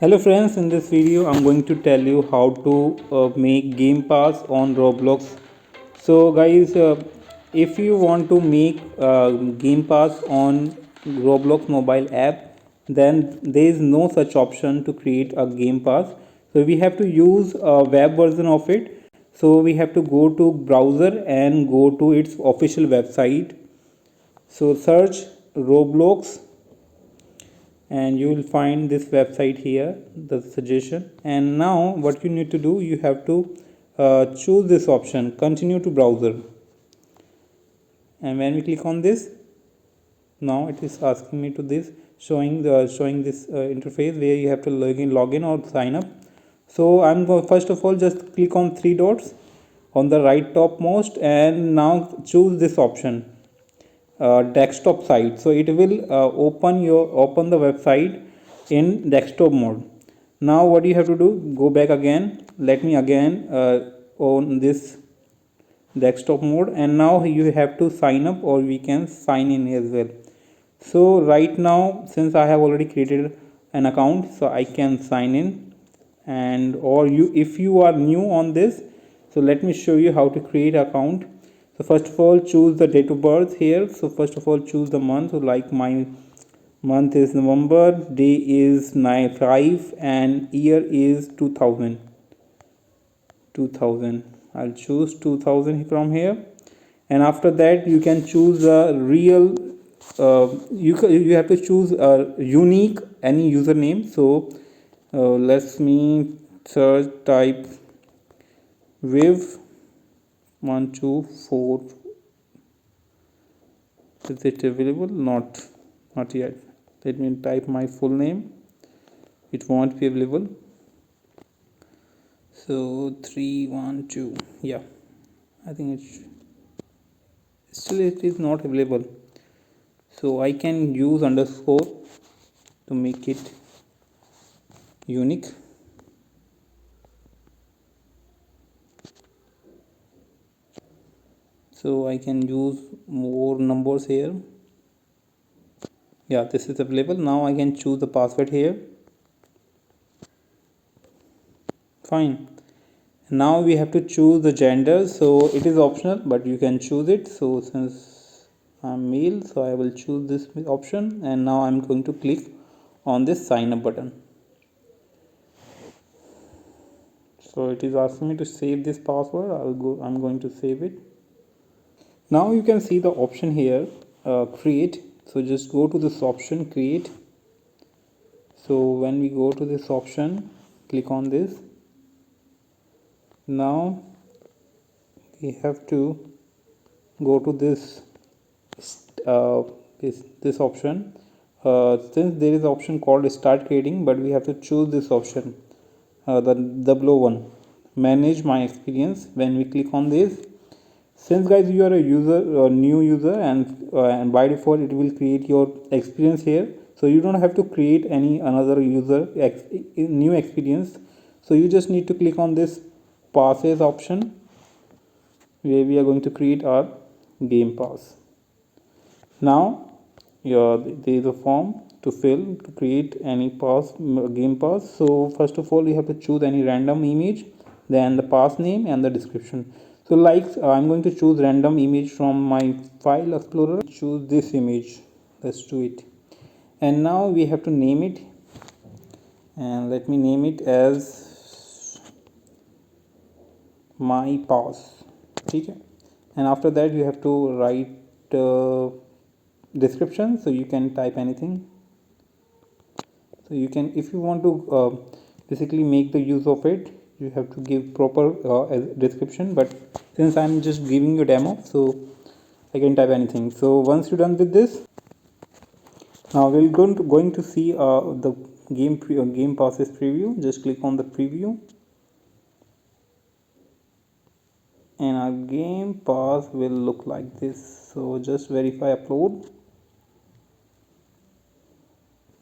Hello friends, in this video I'm going to tell you how to make game pass on Roblox. So guys, if you want to make game pass on Roblox mobile app, then there is no such option to create a game pass. So we have to use a web version of it. So we have to go to browser and go to its official website. So search Roblox and you will find this website here, the suggestion. And now what you need to do, you have to choose this option, continue to browser. And when we click on this, now it is asking me to this, showing this interface where you have to login or sign up. So I'm going, first of all, just click on three dots on the right topmost and now choose this option, desktop site. So it will open the website in desktop mode. Now what you have to do, go back again, let me again on this desktop mode, and now you have to sign up, or we can sign in as well. So right now, since I have already created an account, so I can sign in. And or you, if you are new on this, so let me show you how to create an account. So first of all, choose the date of birth here. So first of all, choose the month. So like my month is November, day is 9/5, and year is 2000. I'll choose 2000 from here. And after that, you can choose a real you have to choose a unique any username. So let me search, type viv 124. Is it available? Not yet. Let me type my full name. It won't be available. So 312, yeah, I think it is not available. So I can use underscore to make it unique. So I can use more numbers here. Yeah, this is available. Now I can choose the password here. Fine. Now we have to choose the gender. So it is optional, but you can choose it. So since I'm male, so I will choose this option, and now I'm going to click on this sign up button. So it is asking me to save this password. I'm going to save it. Now you can see the option here, create. So just go to this option, create. So when we go to this option, click on this. Now we have to go to this this option. Since there is an option called start creating, but we have to choose this option, the below one, manage my experience. When we click on this, since guys you are a new user, and by default it will create your experience here. So you don't have to create any another new experience. So you just need to click on this passes option, where we are going to create our game pass. Now there is a form to fill to create any game pass. So first of all, you have to choose any random image, then the pass name and the description. So like I'm going to choose random image from my file explorer. Choose this image. Let's do it. And now we have to name it, and let me name it as my pass. Okay. And after that you have to write description. So you can type anything. So you can, if you want to basically make the use of it, you have to give proper description, but since I'm just giving you a demo, so I can type anything. So once you're done with this, now we're going to see the game passes preview. Just click on the preview, and our game pass will look like this. So just verify upload,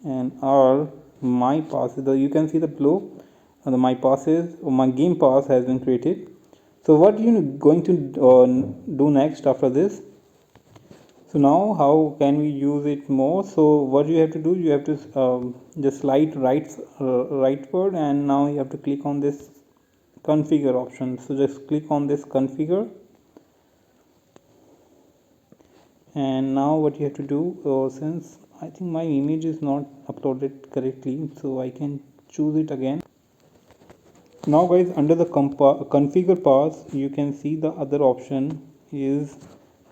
and our my pass, you can see the below the my passes, or my game pass has been created. So what you going to do next after this, So now how can we use it more? So what you have to do, you have to just slide rightward, and now you have to click on this configure option. So just click on this configure, and now what you have to do, since I think my image is not uploaded correctly, so I can choose it again. Now guys, under the configure path, you can see the other option is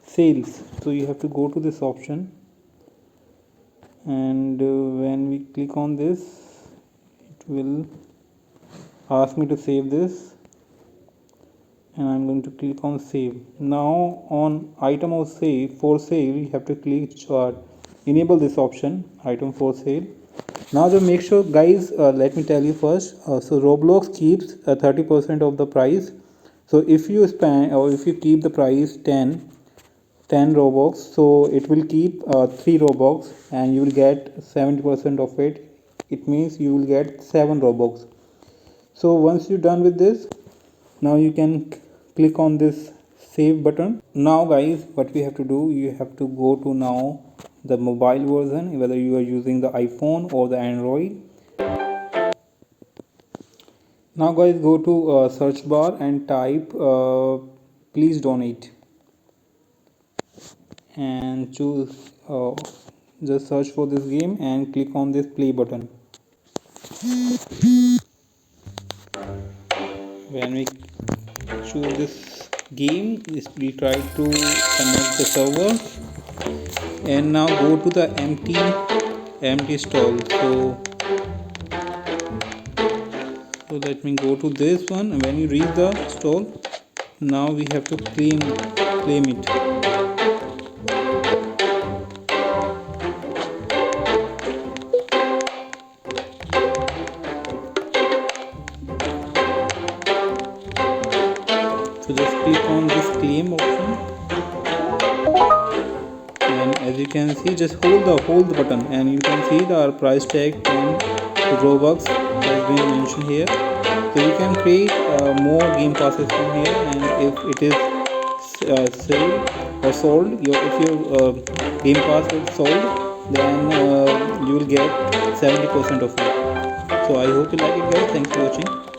sales. So you have to go to this option, and when we click on this, it will ask me to save this, and I'm going to click on save. Now on item of save for sale, you have to click enable this option, item for sale. Now to make sure guys, let me tell you first, so Roblox keeps 30% of the price. So if you spend, or if you keep the price 10 robux, so it will keep 3 robux, and you will get 70% of it. It means you will get 7 robux. So once you're done with this, now you can click on this save button. Now guys, what we have to do, you have to go to now the mobile version, whether you are using the iPhone or the Android. Now guys, go to search bar and type please donate, and choose just search for this game and click on this play button. When we choose this game, we try to connect the server, and now go to the empty stall. So let me go to this one, and when you reach the stall, now we have to claim it. So just click on this claim option, and as you can see, just hold the button, and you can see the price tag 10 robux has been mentioned here. So you can create more game passes from here, and if it is sold, if your game pass is sold, then you will get 70% of it. So I hope you like it guys. Thanks for watching.